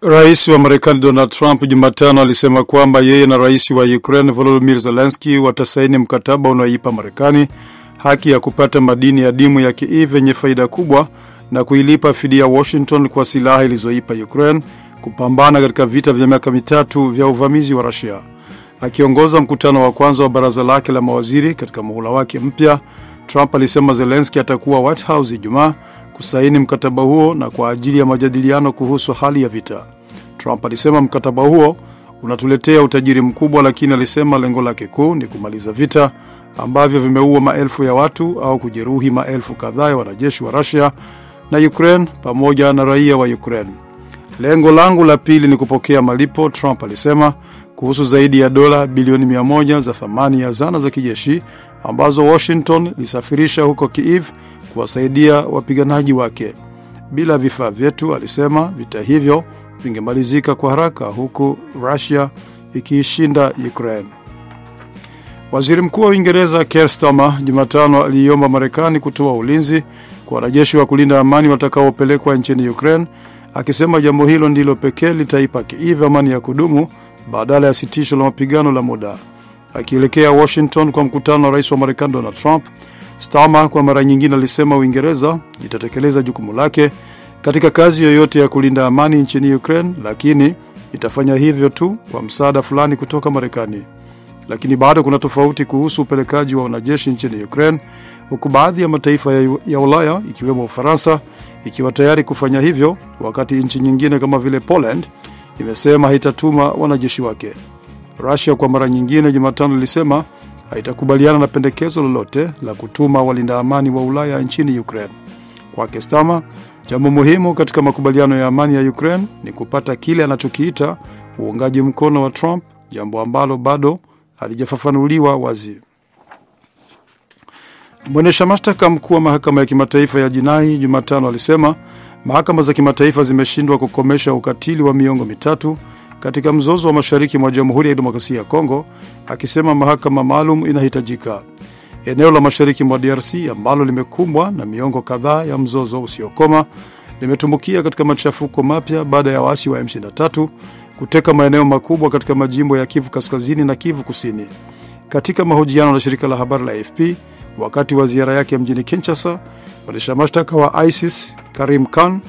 Rais wa Marekani Donald Trump Jumatano alisema kwamba yeye na rais wa Ukraine Volodymyr Zelensky watasaini mkataba unaoipa Marekani haki ya kupata madini adimu ya Kiev yenye faida kubwa na kuilipa fidia Washington kwa silaha ilizoipa Ukraine kupambana katika vita vya miaka mitatu vya uvamizi wa Russia. Akiongoza mkutano wa kwanza wa baraza lake la mawaziri katika muhula wake mpya, Trump alisema Zelensky atakuwa White House Ijumaa kusaini mkataba huo na kwa ajili ya majadiliano kuhusu hali ya vita. Trump alisema mkataba huo unatuletea utajiri mkubwa, lakini alisema lengo lake kuu ni kumaliza vita ambavyo vimeua maelfu ya watu au kujeruhi maelfu kadhaa ya wanajeshi wa Russia na Ukraine pamoja na raia wa Ukraine. Lengo langu la pili ni kupokea malipo, Trump alisema, kuhusu zaidi ya dola bilioni 100 za thamani ya zana za kijeshi ambazo Washington lisafirisha huko Kiev kuwasaidia wapiganaji wake. Bila vifaa vyetu, alisema, vita hivyo vingemalizika kwa haraka huku Russia ikiishinda Ukraine. Waziri Mkuu wa Uingereza Keir Starmer Jumatano aliomba Marekani kutoa ulinzi kwa wanajeshi wa kulinda amani watakaopelekwa nchini Ukraine, akisema jambo hilo ndilo pekee litaipa Kiev amani ya kudumu badala ya sitisho la mapigano la muda. Akielekea Washington kwa mkutano wa rais wa Marekani Donald Trump, Starmer kwa mara nyingine alisema Uingereza itatekeleza jukumu lake katika kazi yoyote ya kulinda amani nchini Ukraine, lakini itafanya hivyo tu kwa msaada fulani kutoka Marekani. Lakini bado kuna tofauti kuhusu upelekaji wa wanajeshi nchini Ukraine, huku baadhi ya mataifa ya Ulaya ikiwemo Ufaransa ikiwa tayari kufanya hivyo, wakati nchi nyingine kama vile Poland imesema haitatuma wanajeshi wake. Russia kwa mara nyingine Jumatano ilisema haitakubaliana na pendekezo lolote la kutuma walinda amani wa Ulaya nchini Ukraine. Kwa Starmer, jambo muhimu katika makubaliano ya amani ya Ukraine ni kupata kile anachokiita uungaji mkono wa Trump, jambo ambalo bado halijafafanuliwa wazi. Mwendesha mashtaka mkuu wa mahakama ya kimataifa ya jinai Jumatano alisema mahakama za kimataifa zimeshindwa kukomesha ukatili wa miongo mitatu katika mzozo wa mashariki mwa Jamhuri ya Demokrasia ya Kongo, akisema mahakama maalum inahitajika. Eneo la mashariki mwa DRC ambalo limekumbwa na miongo kadhaa ya mzozo usiokoma limetumbukia katika machafuko mapya baada ya waasi wa M23 kuteka maeneo makubwa katika majimbo ya Kivu Kaskazini na Kivu Kusini. Katika mahojiano na shirika la habari la AFP wakati wa ziara yake mjini Kinshasa, mwendesha mashtaka wa ISIS Karim Khan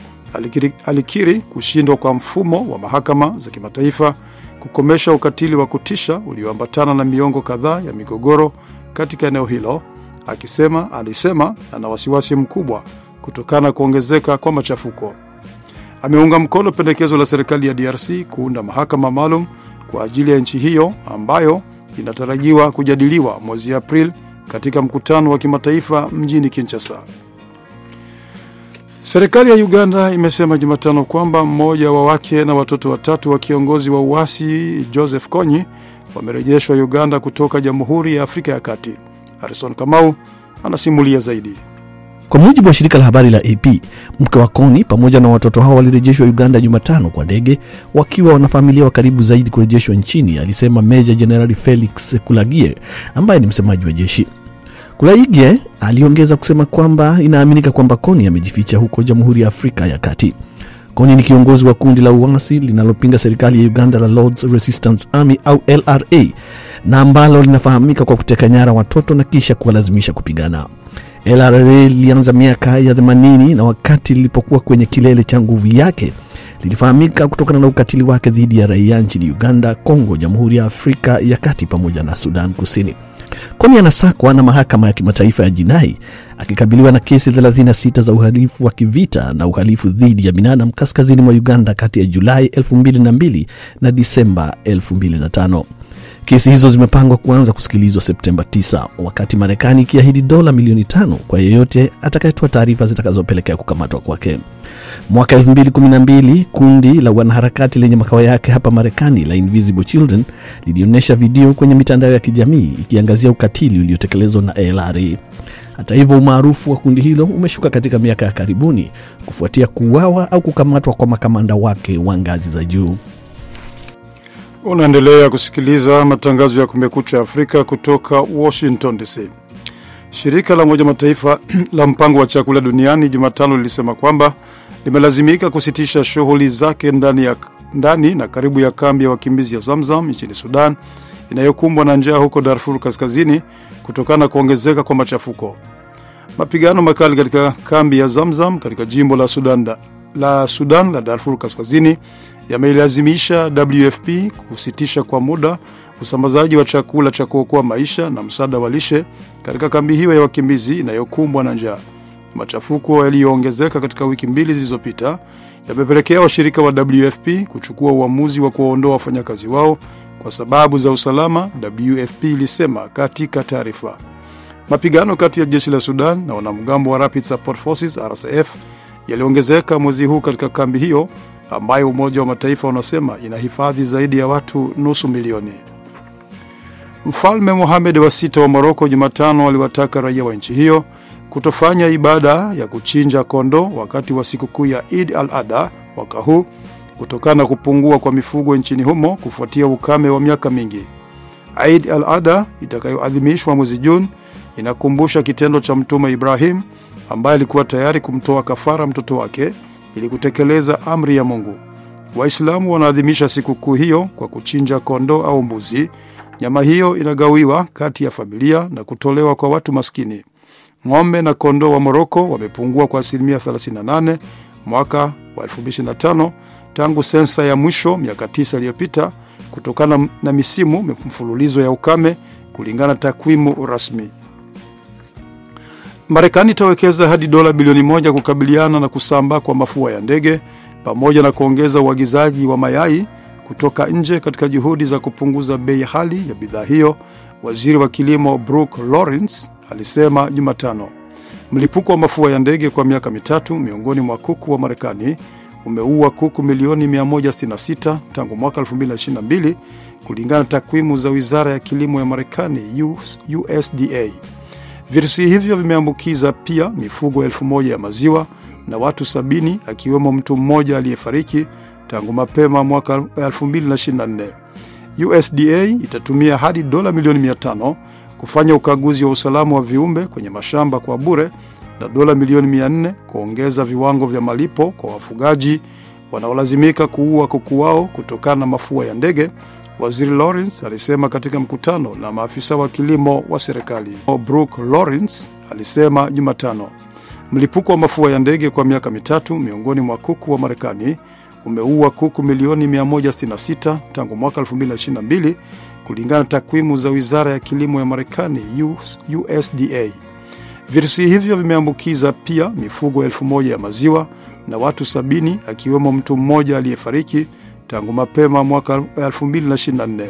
alikiri kushindwa kwa mfumo wa mahakama za kimataifa kukomesha ukatili wa kutisha ulioambatana na miongo kadhaa ya migogoro katika eneo hilo, alisema ana wasiwasi mkubwa kutokana na kuongezeka kwa machafuko. Ameunga mkono pendekezo la serikali ya DRC kuunda mahakama maalum kwa ajili ya nchi hiyo ambayo inatarajiwa kujadiliwa mwezi Aprili katika mkutano wa kimataifa mjini Kinshasa. Serikali ya Uganda imesema Jumatano kwamba mmoja wa wake na watoto watatu wa kiongozi wa uasi Joseph Kony wamerejeshwa Uganda kutoka Jamhuri ya Afrika ya Kati. Harrison Kamau anasimulia zaidi. Kwa mujibu wa shirika la habari la AP, mke wa Kony pamoja na watoto hao walirejeshwa Uganda Jumatano kwa ndege wakiwa wanafamilia wa karibu zaidi kurejeshwa nchini, alisema Meja Jenerali Felix Kulagie ambaye ni msemaji wa jeshi. Kulaige aliongeza kusema kwamba inaaminika kwamba Kony amejificha huko Jamhuri ya Afrika ya Kati. Kony ni kiongozi wa kundi la uasi linalopinga serikali ya Uganda la Lord's Resistance Army au LRA, na ambalo linafahamika kwa kuteka nyara watoto na kisha kuwalazimisha kupigana. LRA lilianza miaka ya 80 na wakati lilipokuwa kwenye kilele cha nguvu yake lilifahamika kutokana na ukatili wake dhidi ya raia nchini Uganda, Kongo, Jamhuri ya Afrika ya Kati pamoja na Sudan Kusini. Kony anasakwa na mahakama ya kimataifa ya jinai akikabiliwa na kesi 36 za uhalifu wa kivita na uhalifu dhidi ya binadamu kaskazini mwa Uganda kati ya Julai 2002 na Disemba 2005. Kesi hizo zimepangwa kuanza kusikilizwa Septemba 9, wakati Marekani ikiahidi dola milioni 5 kwa yeyote atakayetoa taarifa zitakazopelekea kukamatwa kwake. Mwaka 2012, kundi la wanaharakati lenye makao yake hapa Marekani la Invisible Children lilionyesha video kwenye mitandao ya kijamii ikiangazia ukatili uliotekelezwa na LRA. Hata hivyo, umaarufu wa kundi hilo umeshuka katika miaka ya karibuni kufuatia kuuawa au kukamatwa kwa makamanda wake wa ngazi za juu. Unaendelea kusikiliza matangazo ya Kumekucha Afrika kutoka Washington DC. Shirika la Umoja Mataifa la mpango wa chakula duniani Jumatano lilisema kwamba limelazimika kusitisha shughuli zake ndani ya ndani na karibu ya kambi ya wakimbizi ya Zamzam nchini Sudan inayokumbwa na njaa huko Darfur Kaskazini kutokana na kuongezeka kwa machafuko. Mapigano makali katika kambi ya Zamzam katika jimbo la Sudan la Darfur Kaskazini yameilazimisha WFP kusitisha kwa muda usambazaji wa chakula cha kuokoa maisha na msaada wa lishe katika kambi hiyo ya wakimbizi inayokumbwa na njaa. Machafuko yaliyoongezeka katika wiki mbili zilizopita yamepelekea washirika wa WFP kuchukua uamuzi wa kuwaondoa wafanyakazi wao kwa sababu za usalama, WFP ilisema katika taarifa. Mapigano kati ya jeshi la Sudan na wanamgambo wa Rapid Support Forces RSF yaliongezeka mwezi huu katika kambi hiyo ambayo Umoja wa Mataifa unasema inahifadhi zaidi ya watu nusu milioni. Mfalme Mohamed wa 6 wa Morocco Jumatano aliwataka raia wa nchi hiyo kutofanya ibada ya kuchinja kondoo wakati wa sikukuu ya Eid al-Adha mwaka huu kutokana na kupungua kwa mifugo nchini humo kufuatia ukame wa miaka mingi. Eid al-Adha itakayoadhimishwa mwezi Juni inakumbusha kitendo cha Mtume Ibrahim ambaye alikuwa tayari kumtoa kafara mtoto wake ili kutekeleza amri ya Mungu. Waislamu wanaadhimisha sikukuu hiyo kwa kuchinja kondoo au mbuzi. Nyama hiyo inagawiwa kati ya familia na kutolewa kwa watu maskini. Ng'ombe na kondoo wa Morocco wamepungua kwa 38% mwaka wa 2025 tangu sensa ya mwisho miaka 9 iliyopita kutokana na misimu mfululizo ya ukame kulingana takwimu rasmi. Marekani itawekeza hadi dola bilioni 1 kukabiliana na kusambaa kwa mafua ya ndege pamoja na kuongeza uagizaji wa mayai kutoka nje katika juhudi za kupunguza bei hali ya bidhaa hiyo, waziri wa kilimo Brooke Lawrence alisema Jumatano. Mlipuko wa mafua ya ndege kwa miaka mitatu miongoni mwa kuku wa Marekani umeua kuku milioni 166 tangu mwaka 2022 kulingana na takwimu za Wizara ya Kilimo ya Marekani USDA. Virusi hivyo vimeambukiza pia mifugo 1000 ya maziwa na watu 70 akiwemo mtu mmoja aliyefariki tangu mapema mwaka 2024. USDA itatumia hadi dola milioni 500 kufanya ukaguzi wa usalama wa viumbe kwenye mashamba kwa bure na dola milioni 400 kuongeza viwango vya malipo kwa wafugaji wanaolazimika kuua kuku wao kutokana na mafua ya ndege, Waziri Lawrence alisema katika mkutano na maafisa wa kilimo wa serikali. Brooke Lawrence alisema Jumatano. Mlipuko wa mafua ya ndege kwa miaka mitatu miongoni mwa kuku wa Marekani umeua kuku milioni 166 tangu mwaka 2022 kulingana na takwimu za Wizara ya Kilimo ya Marekani USDA. Virusi hivyo vimeambukiza pia mifugo 1000 ya maziwa na watu 70 akiwemo mtu mmoja aliyefariki tangu mapema mwaka 2024.